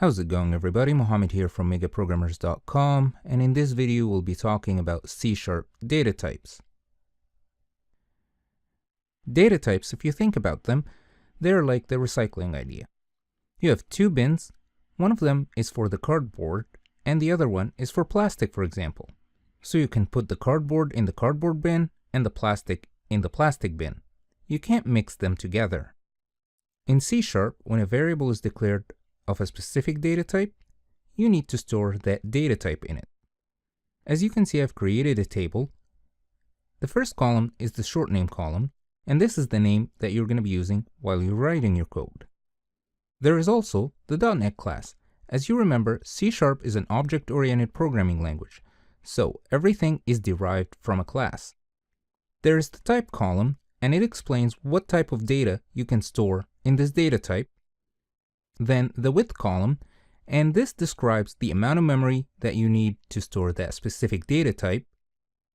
How's it going, everybody? Mohammed here from megaprogrammers.com, and in this video we'll be talking about C# data types. Data types, if you think about them, they're like the recycling idea. You have two bins, one of them is for the cardboard, and the other one is for plastic, for example. So you can put the cardboard in the cardboard bin and the plastic in the plastic bin. You can't mix them together. In C#, when a variable is declared of a specific data type, you need to store that data type in it. As you can see, I've created a table. The first column is the short name column, and this is the name that you're going to be using while you're writing your code. There is also the .NET class. As you remember, C# is an object-oriented programming language, so everything is derived from a class. There is the type column, and it explains what type of data you can store in this data type. Then the width column, and this describes the amount of memory that you need to store that specific data type.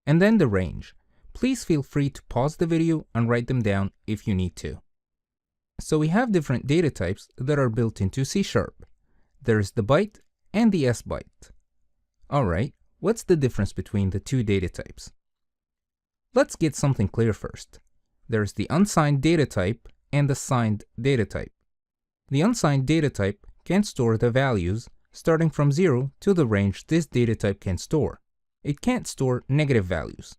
And then the range. Please feel free to pause the video and write them down if you need to. So we have different data types that are built into C#. There's the byte and the S-byte. Alright, what's the difference between the two data types? Let's get something clear first. There's the unsigned data type and the signed data type. The unsigned data type can store the values starting from 0 to the range this data type can store. It can't store negative values.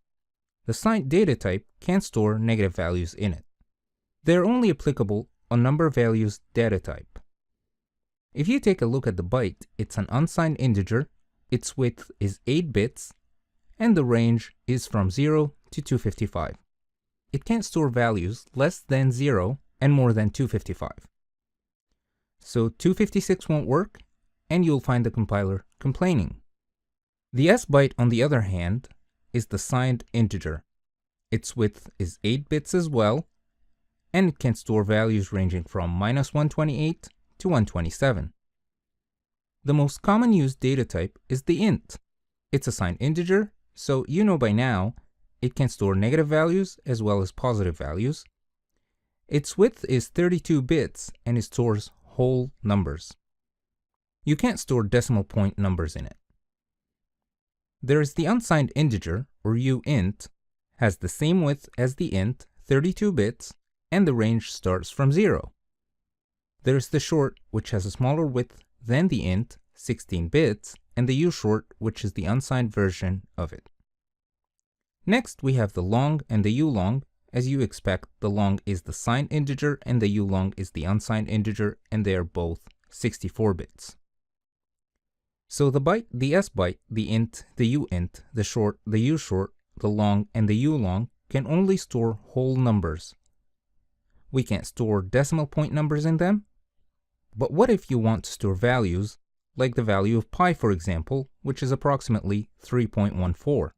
The signed data type can store negative values in it. They're only applicable on number values data type. If you take a look at the byte, it's an unsigned integer, its width is 8 bits, and the range is from 0 to 255. It can't store values less than 0 and more than 255. So 256 won't work, and you'll find the compiler complaining. The S-byte, on the other hand, is the signed integer. Its width is 8 bits as well, and it can store values ranging from -128 to 127. The most common used data type is the int. It's a signed integer, so you know by now it can store negative values as well as positive values. Its width is 32 bits and it stores whole numbers. You can't store decimal point numbers in it. There is the unsigned integer, or uint, has the same width as the int, 32 bits, and the range starts from 0. There's the short, which has a smaller width than the int, 16 bits, and the ushort, which is the unsigned version of it. Next, we have the long and the ulong. As you expect, the long is the signed integer and the ulong is the unsigned integer, and they are both 64 bits. So the byte, the S-byte, the int, the uint, the short, the ushort, the long, and the ulong can only store whole numbers. We can't store decimal point numbers in them. But what if you want to store values, like the value of pi, for example, which is approximately 3.14?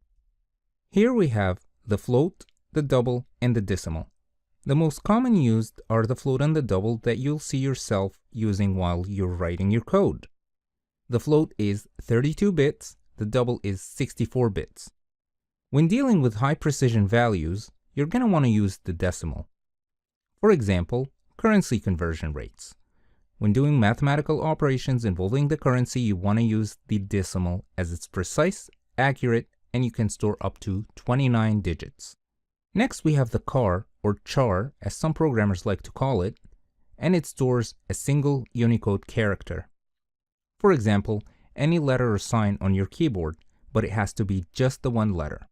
Here we have the float, the double, and the decimal. The most common used are the float and the double that you'll see yourself using while you're writing your code. The float is 32 bits, the double is 64 bits. When dealing with high precision values, you're going to want to use the decimal. For example, currency conversion rates. When doing mathematical operations involving the currency, you want to use the decimal as it's precise, accurate, and you can store up to 29 digits. Next, we have the Char, or Char, as some programmers like to call it, and it stores a single Unicode character. For example, any letter or sign on your keyboard, but it has to be just the one letter.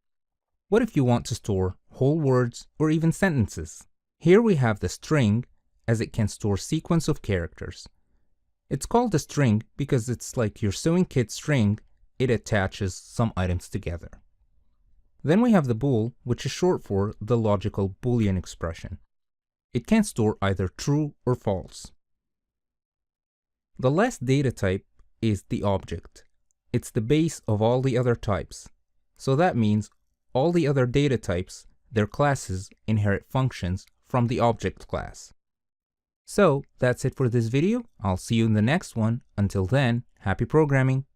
What if you want to store whole words or even sentences? Here we have the string, as it can store sequence of characters. It's called a string because it's like your sewing kit string, it attaches some items together. Then we have the bool, which is short for the logical Boolean expression. It can store either true or false. The last data type is the object. It's the base of all the other types. So that means all the other data types, their classes, inherit functions from the object class. So that's it for this video. I'll see you in the next one. Until then, happy programming.